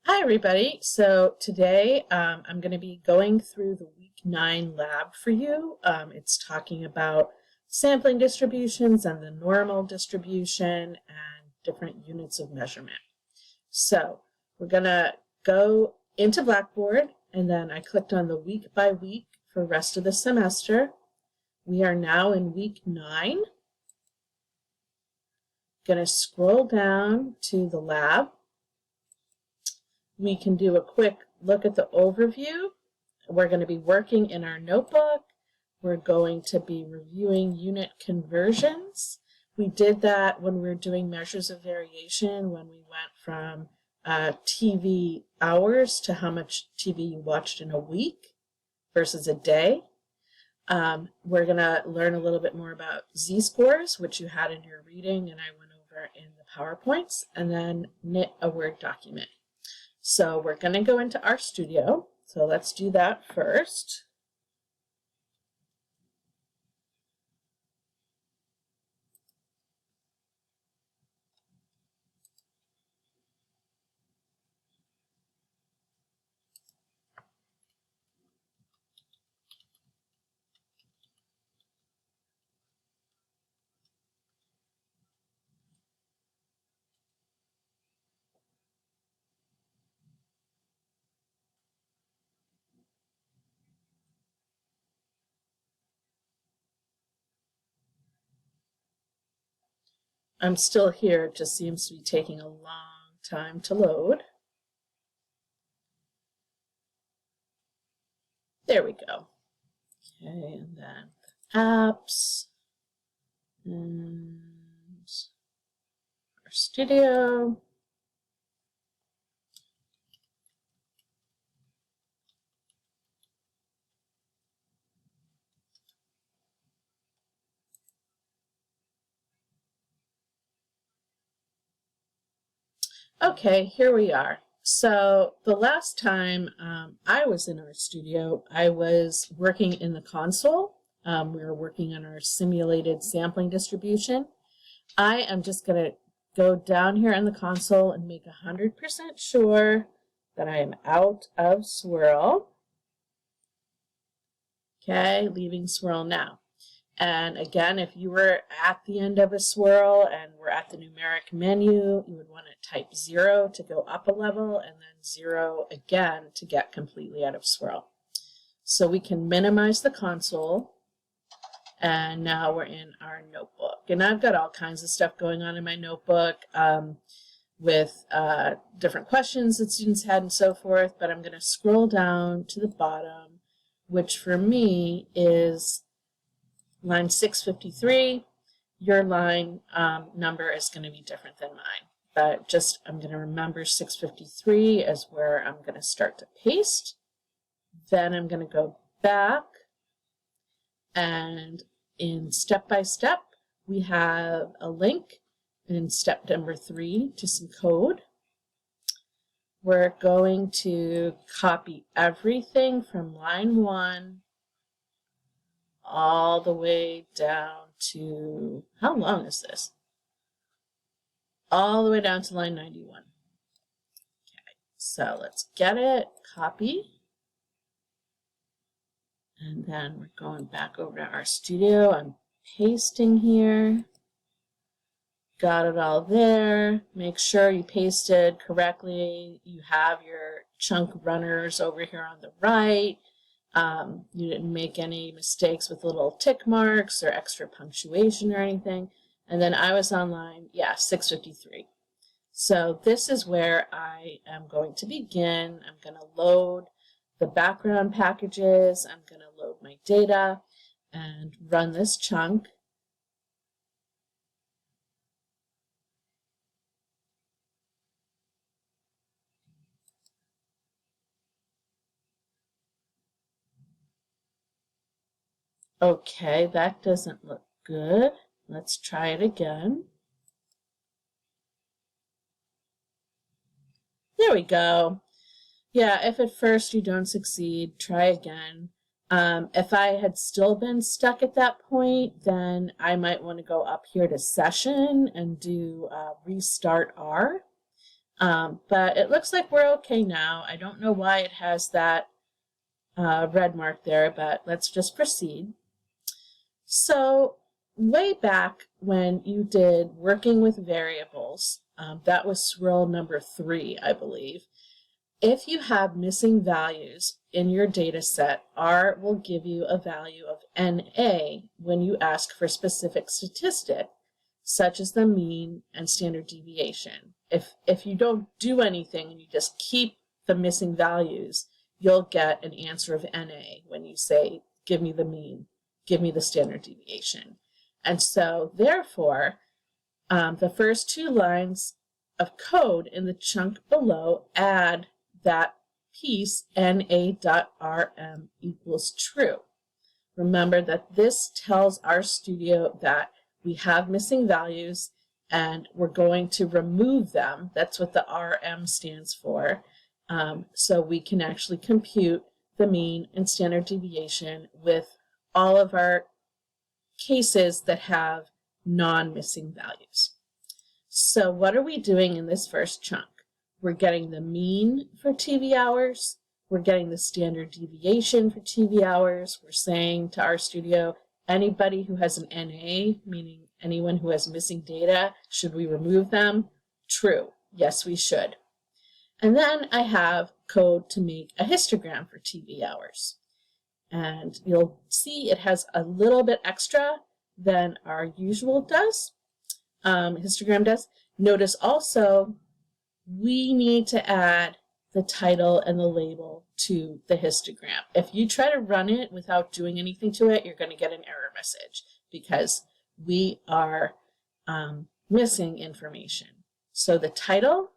Hi, everybody. So today I'm going to be going through the week 9 lab for you. It's talking about sampling distributions and the normal distribution and different units of measurement. So we're going to go into Blackboard, and then I clicked on the week by week for the rest of the semester. We are now in week 9. Going to scroll down to the lab. We can do a quick look at the overview. We're going to be working in our notebook. We're going to be reviewing unit conversions. We did that when we were doing measures of variation, when we went from TV hours to how much TV you watched in a week versus a day. We're going to learn a little bit more about z-scores, which you had in your reading, and I went over in the PowerPoints, and then knit a Word document. So we're going to go into RStudio. So let's do that first. I'm still here. It just seems to be taking a long time to load. There we go. Okay, and then apps and RStudio. Okay, here we are. So the last time I was in RStudio, I was working in the console. We were working on our simulated sampling distribution. I am just going to go down here in the console and make 100% sure that I am out of swirl. Okay, leaving swirl now. And again, if you were at the end of a swirl and we're at the numeric menu, you would want to type 0 to go up a level and then 0 again to get completely out of swirl. So we can minimize the console. And now we're in our notebook. And I've got all kinds of stuff going on in my notebook with different questions that students had and so forth. But I'm going to scroll down to the bottom, which for me is line 653. Your line number is going to be different than mine. But just I'm going to remember 653 as where I'm going to start to paste. Then I'm going to go back. And in step by step, we have a link in step number 3 to some code. We're going to copy everything from line 1 all the way down to, how long is this? All the way down to line 91. Okay, so let's get it, copy. And then we're going back over to RStudio. I'm pasting here. Got it all there. Make sure you pasted correctly. You have your chunk runners over here on the right. You didn't make any mistakes with little tick marks or extra punctuation or anything. And then I was on line, 653. So this is where I am going to begin. I'm going to load the background packages. I'm going to load my data and run this chunk. Okay, that doesn't look good. Let's try it again. There we go. Yeah, if at first you don't succeed, try again. If I had still been stuck at that point, then I might want to go up here to session and do restart R. But it looks like we're okay now. I don't know why it has that red mark there, but let's just proceed. So way back when you did working with variables, that was swirl number 3, I believe. If you have missing values in your data set, R will give you a value of NA when you ask for specific statistic, such as the mean and standard deviation. If you don't do anything and you just keep the missing values, you'll get an answer of NA when you say, give me the mean, give me the standard deviation. And so, therefore, the first 2 lines of code in the chunk below add that piece na.rm equals true. Remember that this tells RStudio that we have missing values and we're going to remove them. That's what the RM stands for. So we can actually compute the mean and standard deviation with all of our cases that have non-missing values. So what are we doing in this first chunk? We're getting the mean for TV hours. We're getting the standard deviation for TV hours. We're saying to RStudio, anybody who has an NA, meaning anyone who has missing data, should we remove them? True. Yes, we should. And then I have code to make a histogram for TV hours. And you'll see it has a little bit extra than our usual histogram does. Notice also we need to add the title and the label to the histogram. If you try to run it without doing anything to it, you're going to get an error message because we are missing information. So the title,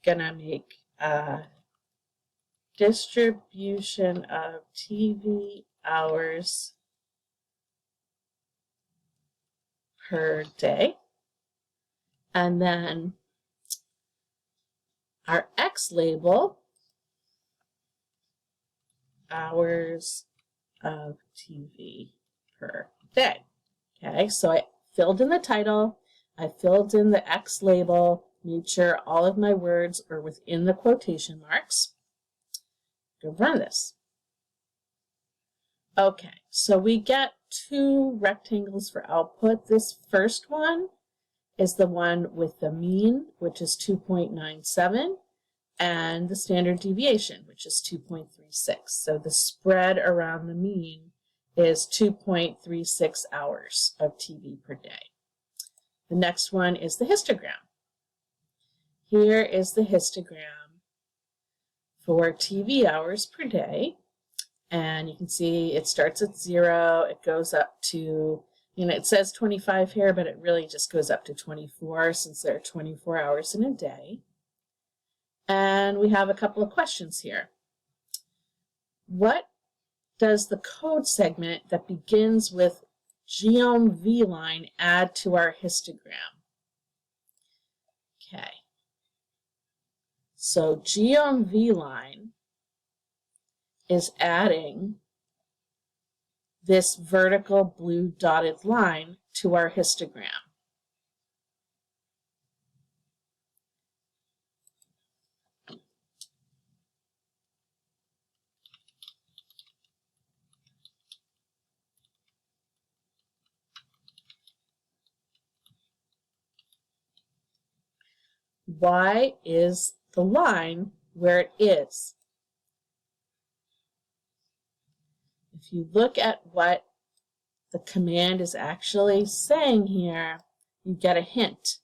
gonna make distribution of TV hours per day. And then our X label, hours of TV per day. Okay, so I filled in the title, I filled in the X label, made sure all of my words are within the quotation marks. Go run this. Okay, so we get 2 rectangles for output. This first one is the one with the mean, which is 2.97, and the standard deviation, which is 2.36. So the spread around the mean is 2.36 hours of TV per day. The next one is the histogram. Here is the histogram for TV hours per day. And you can see it starts at 0, it goes up to, it says 25 here, but it really just goes up to 24 since there are 24 hours in a day. And we have a couple of questions here. What does the code segment that begins with geom line add to our histogram? Okay. So geom line is adding this vertical blue dotted line to our histogram. Why is the line where it is? If you look at what the command is actually saying here, you get a hint.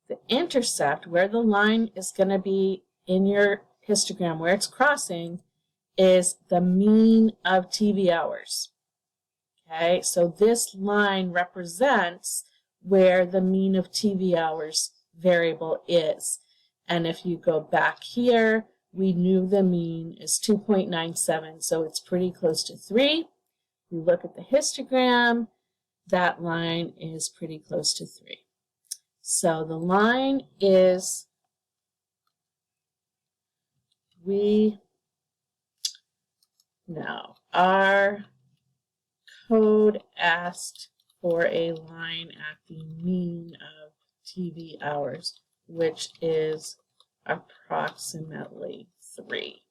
The intercept, where the line is going to be in your histogram, where it's crossing, is the mean of TV hours. Okay, so this line represents where the mean of TV hours variable is. And if you go back here, we knew the mean is 2.97, so it's pretty close to 3. We look at the histogram, that line is pretty close to 3. So the line is, our code asked for a line at the mean of TV hours which is approximately 3.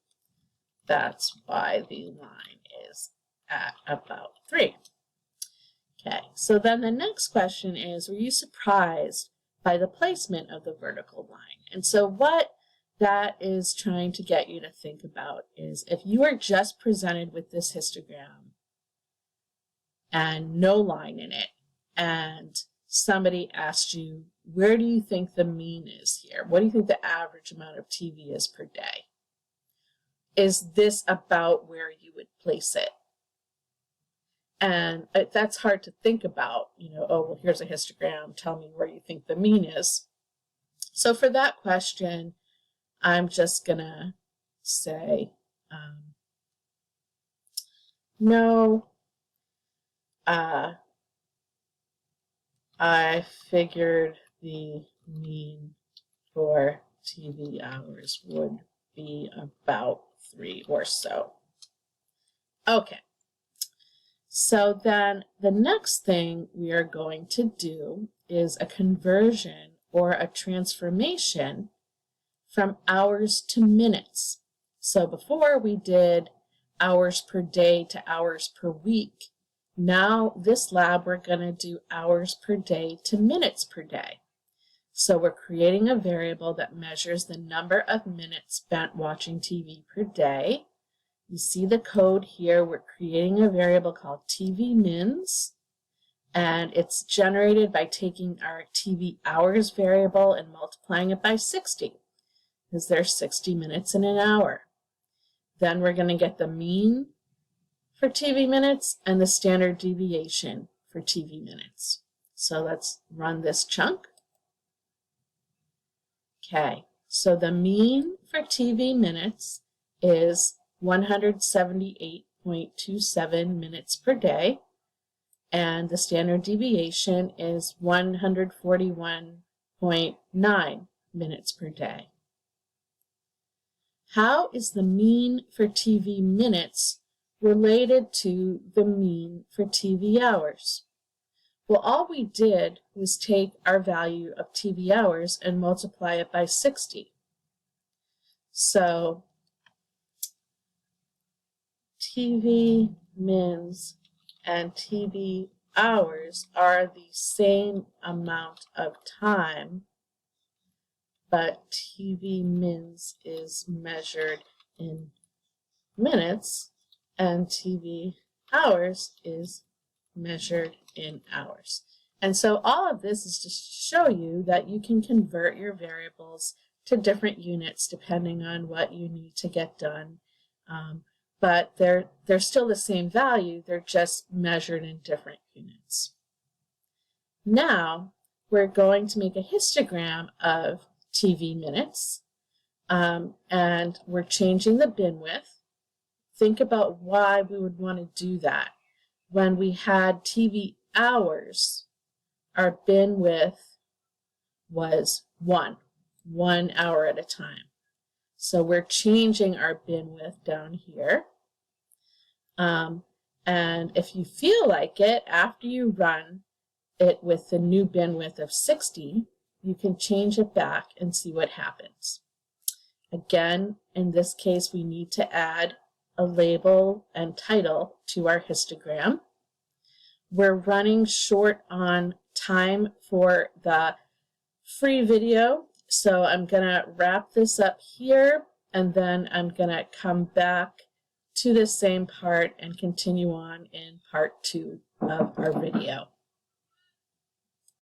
That's why the line is at about 3. Okay, so then the next question is, were you surprised by the placement of the vertical line? And so what that is trying to get you to think about is, if you are just presented with this histogram and no line in it, and somebody asked you, where do you think the mean is here? What do you think the average amount of TV is per day? Is this about where you would place it? And that's hard to think about, oh, well, here's a histogram, tell me where you think the mean is. So for that question, I'm just gonna say, no, I figured the mean for TV hours would be about 3 or so. Okay. So then the next thing we are going to do is a conversion or a transformation from hours to minutes. So before we did hours per day to hours per week. Now this lab we're going to do hours per day to minutes per day. So we're creating a variable that measures the number of minutes spent watching TV per day. You see the code here. We're creating a variable called TV mins, and it's generated by taking our TV hours variable and multiplying it by 60, because there's 60 minutes in an hour. Then we're going to get the mean for TV minutes and the standard deviation for TV minutes. So let's run this chunk. Okay, so the mean for TV minutes is 178.27 minutes per day, and the standard deviation is 141.9 minutes per day. How is the mean for TV minutes related to the mean for TV hours? Well, all we did was take our value of TV hours and multiply it by 60. So TV mins and TV hours are the same amount of time, but TV mins is measured in minutes and TV hours is measured in hours. And so all of this is to show you that you can convert your variables to different units depending on what you need to get done. But they're still the same value, they're just measured in different units. Now we're going to make a histogram of TV minutes, and we're changing the bin width. Think about why we would want to do that. When we had TV hours, our bin width was 1 hour at a time. So we're changing our bin width down here. And if you feel like it, after you run it with the new bin width of 60, you can change it back and see what happens. Again, in this case, we need to add a label and title to our histogram. We're running short on time for the free video, so I'm going to wrap this up here, and then I'm going to come back to the same part and continue on in part 2 of our video.